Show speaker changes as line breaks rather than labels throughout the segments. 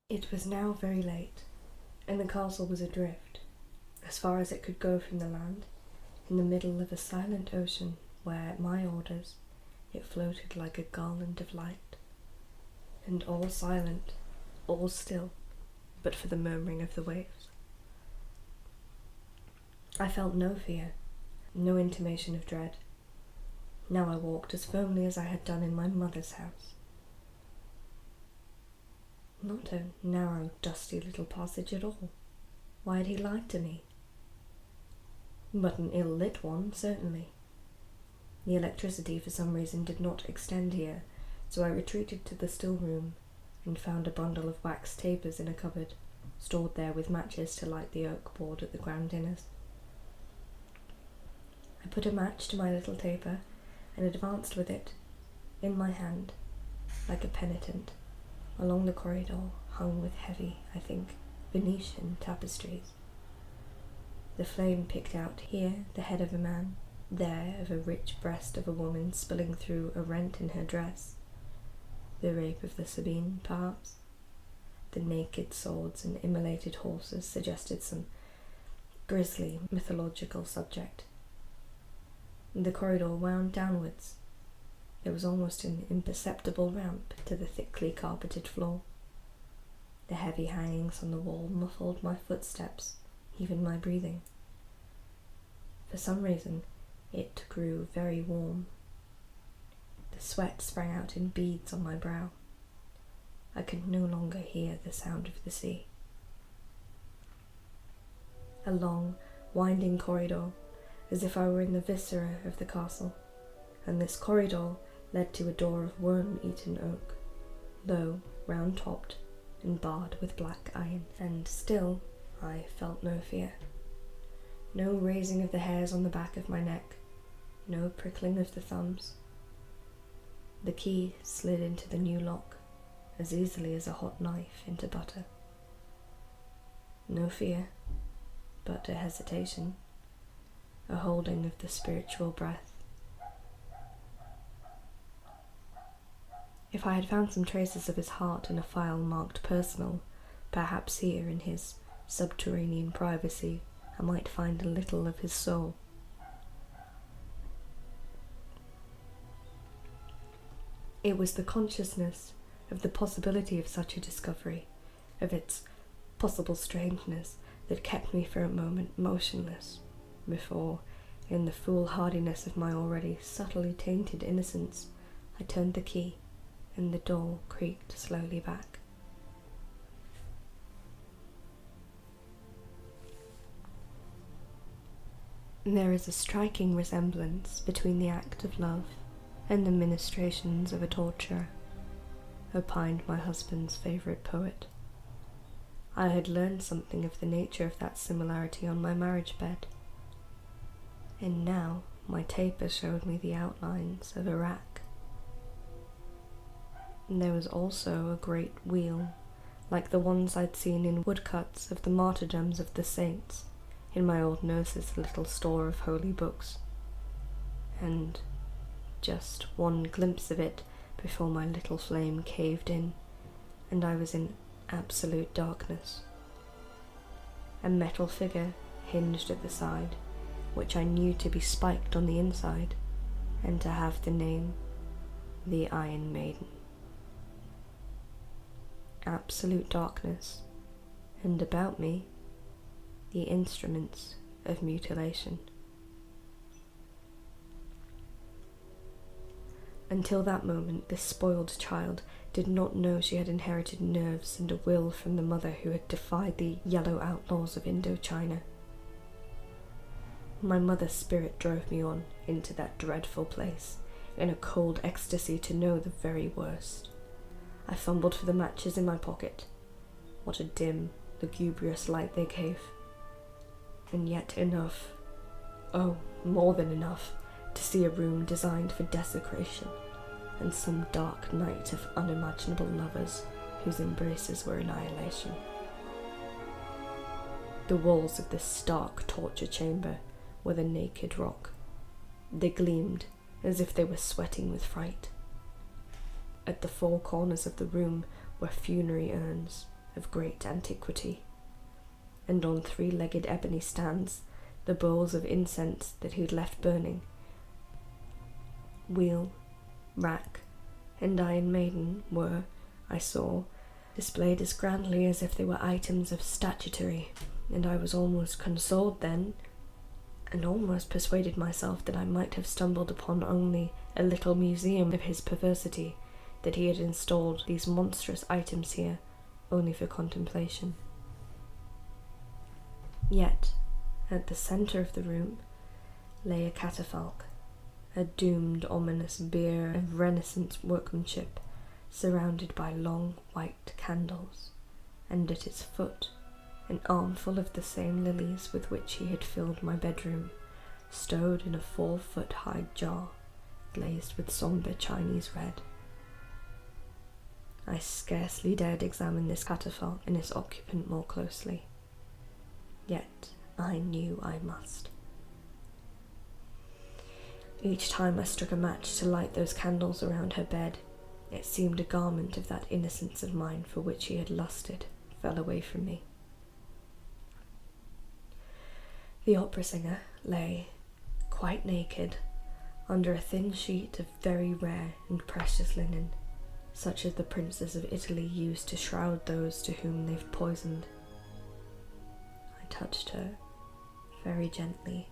It was now very late, and the castle was adrift, as far as it could go from the land, in the middle of a silent ocean where, at my orders, it floated like a garland of light, and all silent, all still, but for the murmuring of the waves. I felt no fear, no intimation of dread. Now I walked as firmly as I had done in my mother's house. Not a narrow, dusty little passage at all. Why had he lied to me? But an ill-lit one, certainly. The electricity, for some reason, did not extend here, so I retreated to the still room and found a bundle of wax tapers in a cupboard, stored there with matches to light the oak board at the grand dinners. I put a match to my little taper and advanced with it, in my hand, like a penitent, along the corridor hung with heavy, I think, Venetian tapestries. The flame picked out here the head of a man, there of a rich breast of a woman spilling through a rent in her dress. The rape of the Sabine, perhaps. The naked swords and immolated horses suggested some grisly mythological subject. The corridor wound downwards. There was almost an imperceptible ramp to the thickly carpeted floor. The heavy hangings on the wall muffled my footsteps, even my breathing. For some reason, it grew very warm. The sweat sprang out in beads on my brow. I could no longer hear the sound of the sea. A long, winding corridor, as if I were in the viscera of the castle, and this corridor led to a door of worm-eaten oak, low, round-topped, and barred with black iron. And still I felt no fear. No raising of the hairs on the back of my neck, no prickling of the thumbs. The key slid into the new lock as easily as a hot knife into butter. No fear, but a hesitation, a holding of the spiritual breath. If I had found some traces of his heart in a file marked personal, perhaps here in his subterranean privacy I might find a little of his soul. It was the consciousness of the possibility of such a discovery, of its possible strangeness, that kept me for a moment motionless, before, in the foolhardiness of my already subtly tainted innocence, I turned the key, and the door creaked slowly back. There is a striking resemblance between the act of love and the ministrations of a torturer, opined my husband's favourite poet. I had learned something of the nature of that similarity on my marriage bed, and now my taper showed me the outlines of a rack. And there was also a great wheel, like the ones I'd seen in woodcuts of the martyrdoms of the saints, in my old nurse's little store of holy books, and just one glimpse of it before my little flame caved in, and I was in absolute darkness. A metal figure hinged at the side, which I knew to be spiked on the inside, and to have the name, the Iron Maiden. Absolute darkness, and about me, the instruments of mutilation. Until that moment, this spoiled child did not know she had inherited nerves and a will from the mother who had defied the yellow outlaws of Indochina. My mother's spirit drove me on into that dreadful place, in a cold ecstasy to know the very worst. I fumbled for the matches in my pocket. What a dim, lugubrious light they gave. And yet enough, oh, more than enough, to see a room designed for desecration, and some dark night of unimaginable lovers whose embraces were annihilation. The walls of this stark torture chamber were the naked rock. They gleamed as if they were sweating with fright. At the four corners of the room were funerary urns, of great antiquity, and on 3-legged ebony stands the bowls of incense that he'd left burning. Wheel, rack, and Iron Maiden were, I saw, displayed as grandly as if they were items of statuary, and I was almost consoled then, and almost persuaded myself that I might have stumbled upon only a little museum of his perversity, that he had installed these monstrous items here only for contemplation. Yet, at the centre of the room lay a catafalque, a doomed, ominous bier of Renaissance workmanship, surrounded by long white candles, and at its foot an armful of the same lilies with which he had filled my bedroom, stowed in a 4-foot hide jar, glazed with sombre Chinese red. I scarcely dared examine this catafalque and its occupant more closely, yet I knew I must. Each time I struck a match to light those candles around her bed, it seemed a garment of that innocence of mine for which he had lusted fell away from me. The opera singer lay, quite naked, under a thin sheet of very rare and precious linen, such as the princes of Italy used to shroud those to whom they've poisoned. I touched her very gently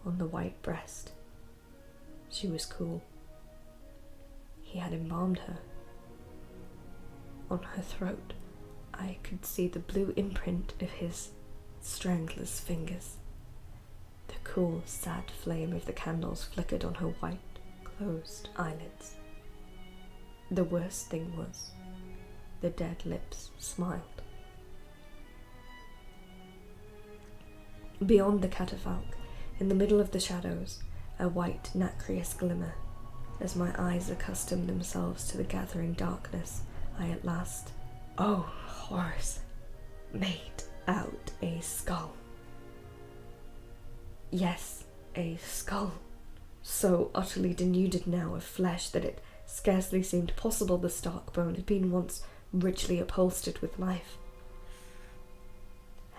on the white breast. She was cool. He had embalmed her. On her throat, I could see the blue imprint of his strangler's fingers. The cool, sad flame of the candles flickered on her white, closed eyelids. The worst thing was, the dead lips smiled. Beyond the catafalque, in the middle of the shadows, a white nacreous glimmer. As my eyes accustomed themselves to the gathering darkness, I at last, oh horrors, made out a skull. Yes, a skull, so utterly denuded now of flesh that it scarcely seemed possible the stark bone had been once richly upholstered with life.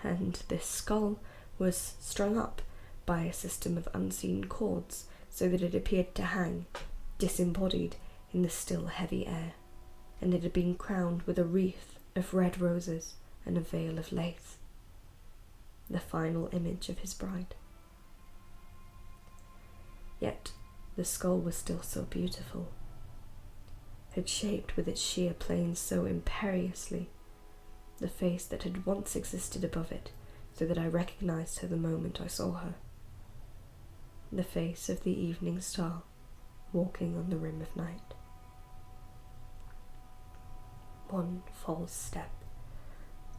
And this skull was strung up by a system of unseen cords, so that it appeared to hang, disembodied, in the still heavy air, and it had been crowned with a wreath of red roses and a veil of lace, the final image of his bride. Yet the skull was still so beautiful, had shaped with its sheer planes so imperiously the face that had once existed above it, so that I recognized her the moment I saw her. The face of the evening star walking on the rim of night. One false step.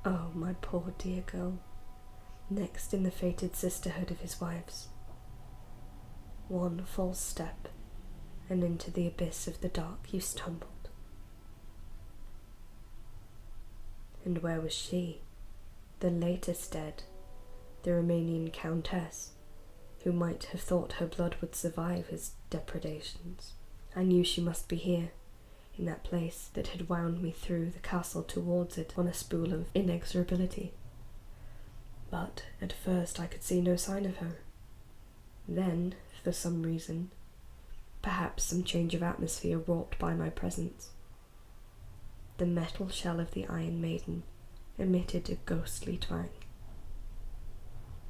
Oh, my poor dear girl, next in the fated sisterhood of his wives. One false step, and into the abyss of the dark you stumbled. And where was she, the latest dead, the Romanian countess, who might have thought her blood would survive his depredations? I knew she must be here, in that place that had wound me through the castle towards it on a spool of inexorability. But at first I could see no sign of her. Then, for some reason, perhaps some change of atmosphere wrought by my presence, the metal shell of the Iron Maiden emitted a ghostly twang.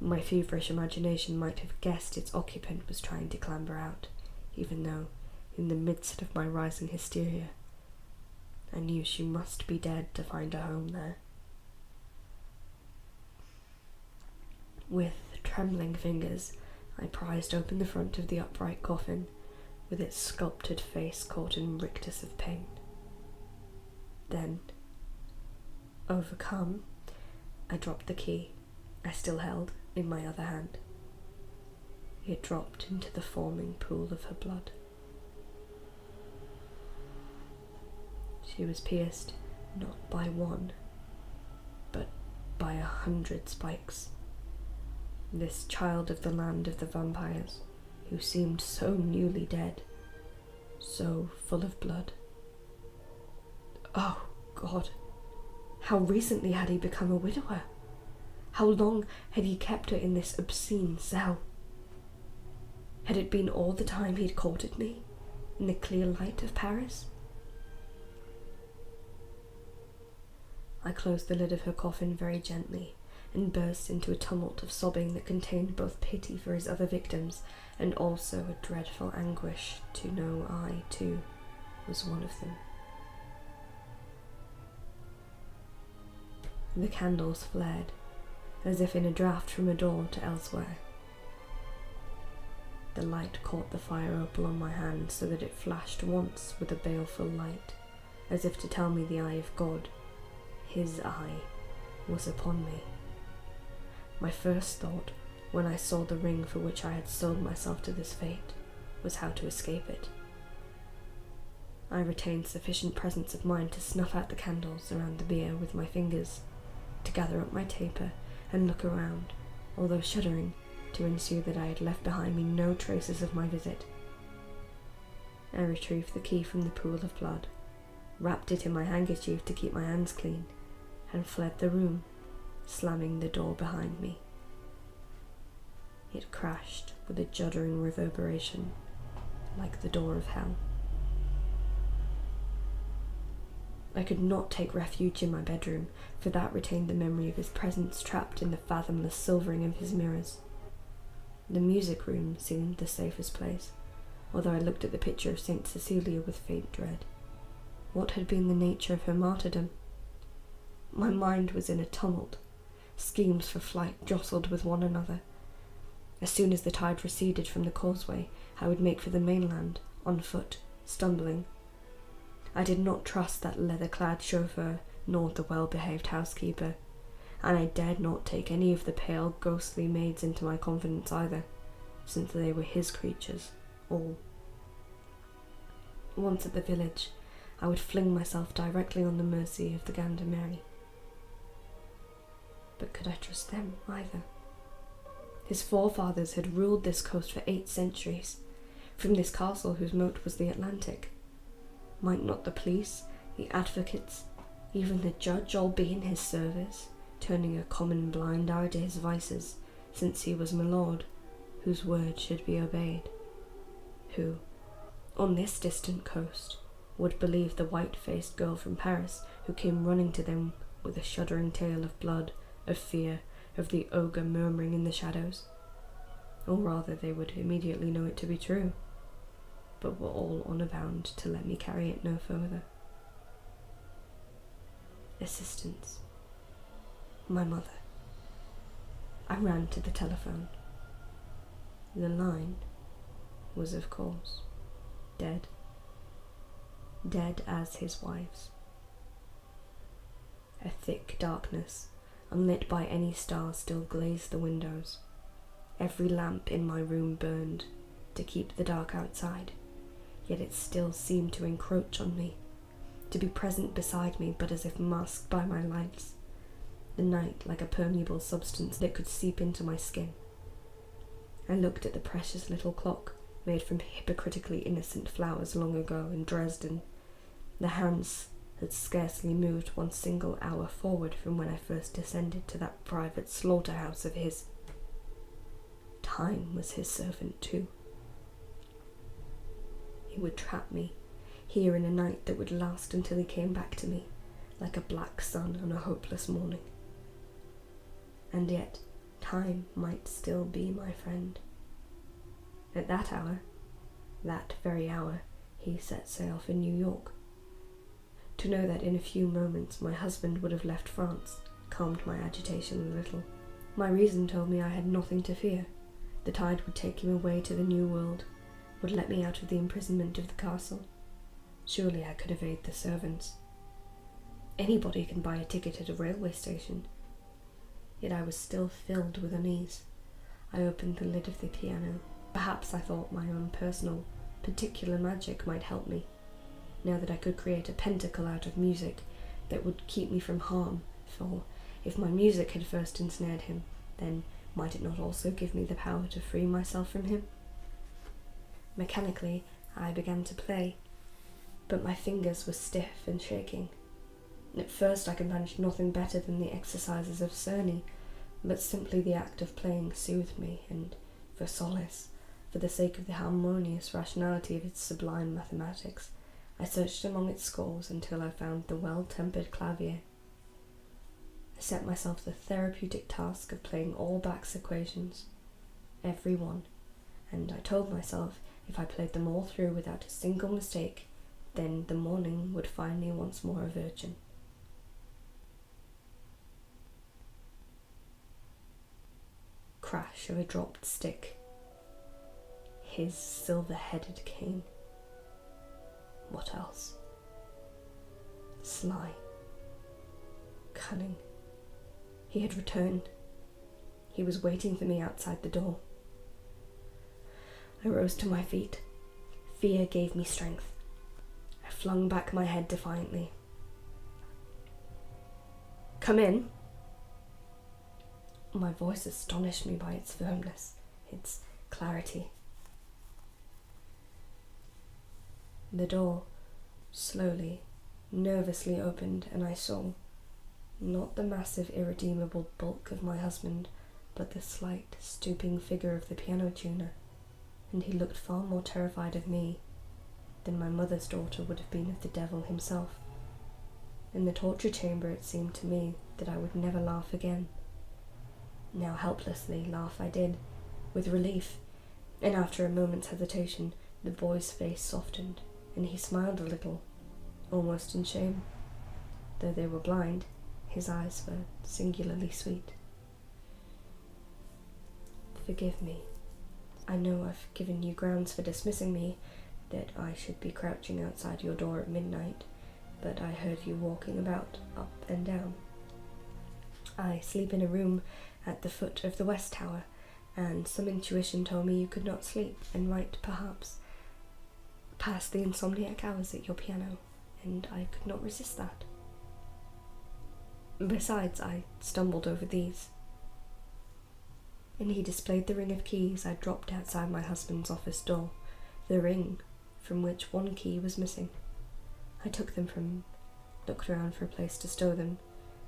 My feverish imagination might have guessed its occupant was trying to clamber out, even though, in the midst of my rising hysteria, I knew she must be dead to find a home there. With trembling fingers, I prized open the front of the upright coffin, with its sculptured face caught in rictus of pain. Then, overcome, I dropped the key I still held in my other hand. It dropped into the foaming pool of her blood. She was pierced not by one, but by 100 spikes. This child of the land of the vampires, who seemed so newly dead, so full of blood. Oh, God, How recently had he become a widower? How long had he kept her in this obscene cell? Had it been all the time he'd courted me, in the clear light of Paris? I closed the lid of her coffin very gently, and burst into a tumult of sobbing that contained both pity for his other victims and also a dreadful anguish to know I, too, was one of them. The candles flared, as if in a draught from a door to elsewhere. The light caught the fire opal on my hand so that it flashed once with a baleful light, as if to tell me the eye of God, his eye, was upon me. My first thought, when I saw the ring for which I had sold myself to this fate, was how to escape it. I retained sufficient presence of mind to snuff out the candles around the bier with my fingers, to gather up my taper and look around, although shuddering, to ensure that I had left behind me no traces of my visit. I retrieved the key from the pool of blood, wrapped it in my handkerchief to keep my hands clean, and fled the room, slamming the door behind me. It crashed with a juddering reverberation, like the door of hell. I could not take refuge in my bedroom, for that retained the memory of his presence trapped in the fathomless silvering of his mirrors. The music room seemed the safest place, although I looked at the picture of Saint Cecilia with faint dread. What had been the nature of her martyrdom? My mind was in a tumult. Schemes for flight jostled with one another. As soon as the tide receded from the causeway, I would make for the mainland, on foot, stumbling. I did not trust that leather-clad chauffeur, nor the well-behaved housekeeper, and I dared not take any of the pale, ghostly maids into my confidence either, since they were his creatures, all. Once at the village, I would fling myself directly on the mercy of the Gendarmerie. But could I trust them either? His forefathers had ruled this coast for 8 centuries, from this castle whose moat was the Atlantic. Might not the police, the advocates, even the judge all be in his service, turning a common blind eye to his vices, since he was my lord, whose word should be obeyed? Who, on this distant coast, would believe the white-faced girl from Paris who came running to them with a shuddering tale of blood, of fear, of the ogre murmuring in the shadows? Or rather, they would immediately know it to be true, but were all honour bound to let me carry it no further. Assistance. My mother. I ran to the telephone. The line was, of course, dead. Dead as his wife's. A thick darkness, unlit by any star, still glazed the windows. Every lamp in my room burned to keep the dark outside, yet it still seemed to encroach on me, to be present beside me, but as if masked by my lights. The night like a permeable substance that could seep into my skin. I looked at the precious little clock made from hypocritically innocent flowers long ago in Dresden. The hands had scarcely moved one single hour forward from when I first descended to that private slaughterhouse of his. Time was his servant too. He would trap me here in a night that would last until he came back to me, like a black sun on a hopeless morning. And yet, time might still be my friend. At that hour, that very hour, he set sail for New York. To know that in a few moments my husband would have left France calmed my agitation a little. My reason told me I had nothing to fear. The tide would take him away to the New World, would let me out of the imprisonment of the castle. Surely I could evade the servants. Anybody can buy a ticket at a railway station. Yet I was still filled with unease. I opened the lid of the piano. Perhaps I thought my own personal, particular magic might help me, now that I could create a pentacle out of music that would keep me from harm, for if my music had first ensnared him, then might it not also give me the power to free myself from him? Mechanically, I began to play, but my fingers were stiff and shaking. At first I could manage nothing better than the exercises of Cerny, but simply the act of playing soothed me, and for solace, for the sake of the harmonious rationality of its sublime mathematics, I searched among its scores until I found the well-tempered clavier. I set myself the therapeutic task of playing all Bach's equations, every one, and I told myself if I played them all through without a single mistake, then the morning would find me once more a virgin. Crash of a dropped stick. His silver-headed cane. What else? Sly. Cunning. He had returned. He was waiting for me outside the door. I rose to my feet. Fear gave me strength. I flung back my head defiantly. "Come in." My voice astonished me by its firmness, its clarity. The door slowly, nervously opened, and I saw, not the massive, irredeemable bulk of my husband, but the slight, stooping figure of the piano tuner, and he looked far more terrified of me than my mother's daughter would have been of the devil himself. In the torture chamber it seemed to me that I would never laugh again. Now helplessly laugh I did, with relief, and after a moment's hesitation the boy's face softened, and he smiled a little, almost in shame. Though they were blind, his eyes were singularly sweet. "Forgive me. I know I've given you grounds for dismissing me, that I should be crouching outside your door at midnight, but I heard you walking about, up and down. I sleep in a room at the foot of the West Tower, and some intuition told me you could not sleep and might, perhaps, pass the insomniac hours at your piano, and I could not resist that. Besides, I stumbled over these." And he displayed the ring of keys I dropped outside my husband's office door, the ring from which one key was missing. I took them from him, looked around for a place to stow them,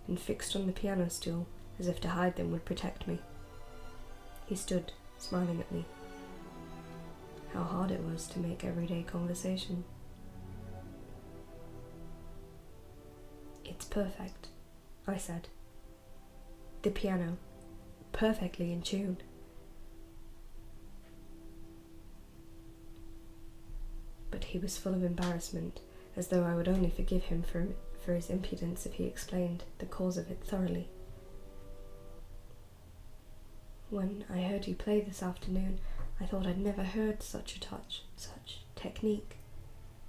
and fixed on the piano stool, as if to hide them would protect me. He stood, smiling at me. How hard it was to make everyday conversation. "It's perfect," I said. "The piano, perfectly in tune." But he was full of embarrassment, as though I would only forgive him for his impudence if he explained the cause of it thoroughly. "When I heard you play this afternoon, I thought I'd never heard such a touch, such technique.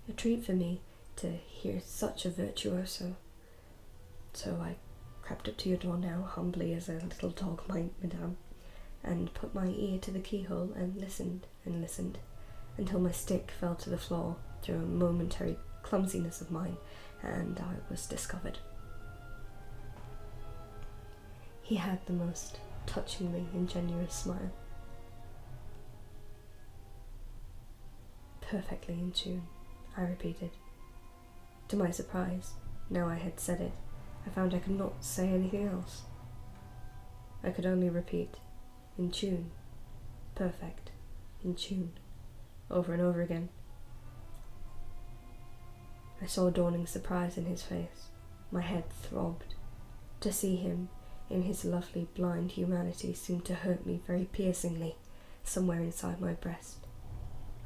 A treat for me to hear such a virtuoso. So I crept up to your door now, humbly as a little dog might, madame, and put my ear to the keyhole and listened, until my stick fell to the floor through a momentary clumsiness of mine, and I was discovered." He had the most touchingly ingenuous smile. "Perfectly in tune," I repeated. To my surprise, now I had said it, I found I could not say anything else. I could only repeat, "In tune, perfect, in tune," over and over again. I saw dawning surprise in his face. My head throbbed. To see him, in his lovely blind humanity, seemed to hurt me very piercingly, somewhere inside my breast.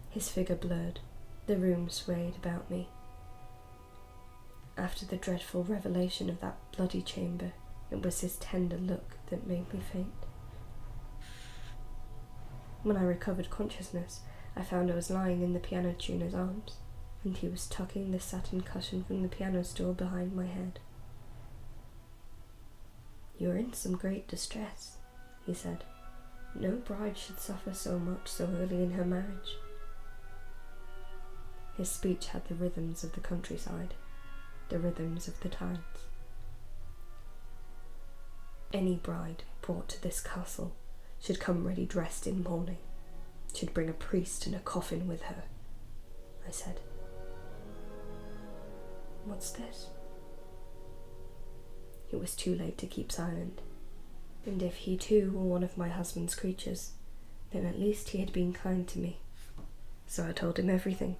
His figure blurred. The room swayed about me. After the dreadful revelation of that bloody chamber, it was his tender look that made me faint. When I recovered consciousness, I found I was lying in the piano tuner's arms, and he was tucking the satin cushion from the piano stool behind my head. "You are in some great distress," he said. "No bride should suffer so much so early in her marriage." His speech had the rhythms of the countryside, the rhythms of the tides. "Any bride brought to this castle should come ready dressed in mourning, should bring a priest and a coffin with her," I said. "What's this?" it was too late to keep silent. And if he too were one of my husband's creatures, then at least he had been kind to me. So I told him everything.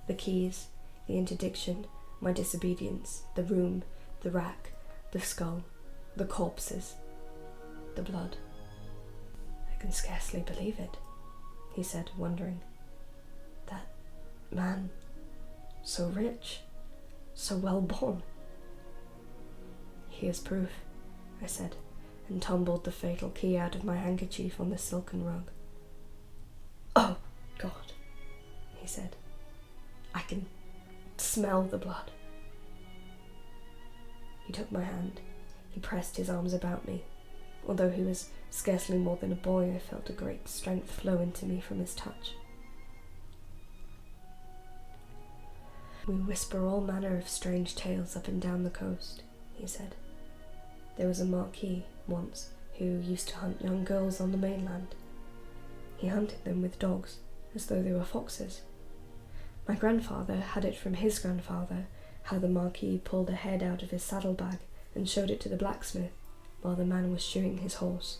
The keys, the interdiction, my disobedience, the room, the rack, the skull, the corpses, the blood. I can scarcely believe it, he said, wondering. That man, so rich, so well born. Here's proof, I said, and tumbled the fatal key out of my handkerchief on the silken rug. Oh, God, he said. I can smell the blood. He took my hand. He pressed his arms about me. Although he was scarcely more than a boy, I felt a great strength flow into me from his touch. We whisper all manner of strange tales up and down the coast, he said. There was a Marquis once who used to hunt young girls on the mainland. He hunted them with dogs, as though they were foxes. My grandfather had it from his grandfather, how the Marquis pulled a head out of his saddlebag and showed it to the blacksmith while the man was shoeing his horse.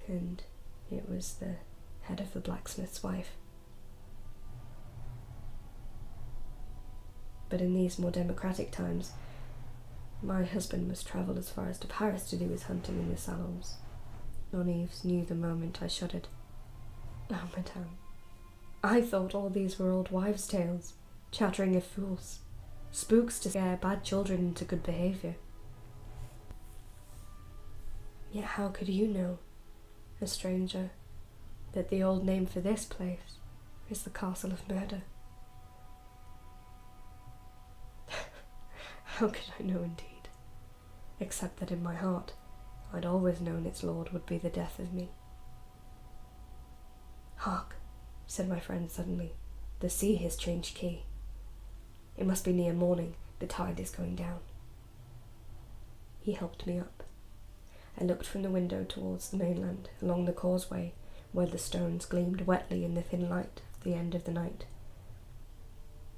And it was the head of the blacksmith's wife. But in these more democratic times, my husband must travel as far as to Paris to do his hunting in the salons. Non-Yves knew the moment I shuddered. Oh, madame, I thought all these were old wives' tales, chattering of fools, spooks to scare bad children into good behaviour. Yet how could you know, a stranger, that the old name for this place is the Castle of Murder? How could I know indeed, except that in my heart I'd always known its lord would be the death of me. Hark, said my friend suddenly, the sea has changed key. It must be near morning, the tide is going down. He helped me up. I looked from the window towards the mainland, along the causeway, where the stones gleamed wetly in the thin light of the end of the night.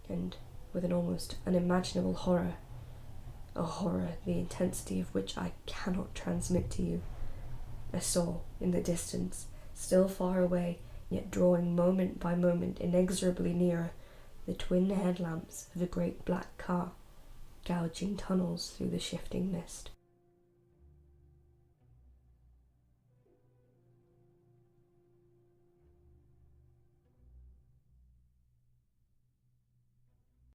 And with an almost unimaginable horror, a horror the intensity of which I cannot transmit to you, I saw, in the distance, still far away, yet drawing moment by moment inexorably nearer, the twin headlamps of a great black car, gouging tunnels through the shifting mist.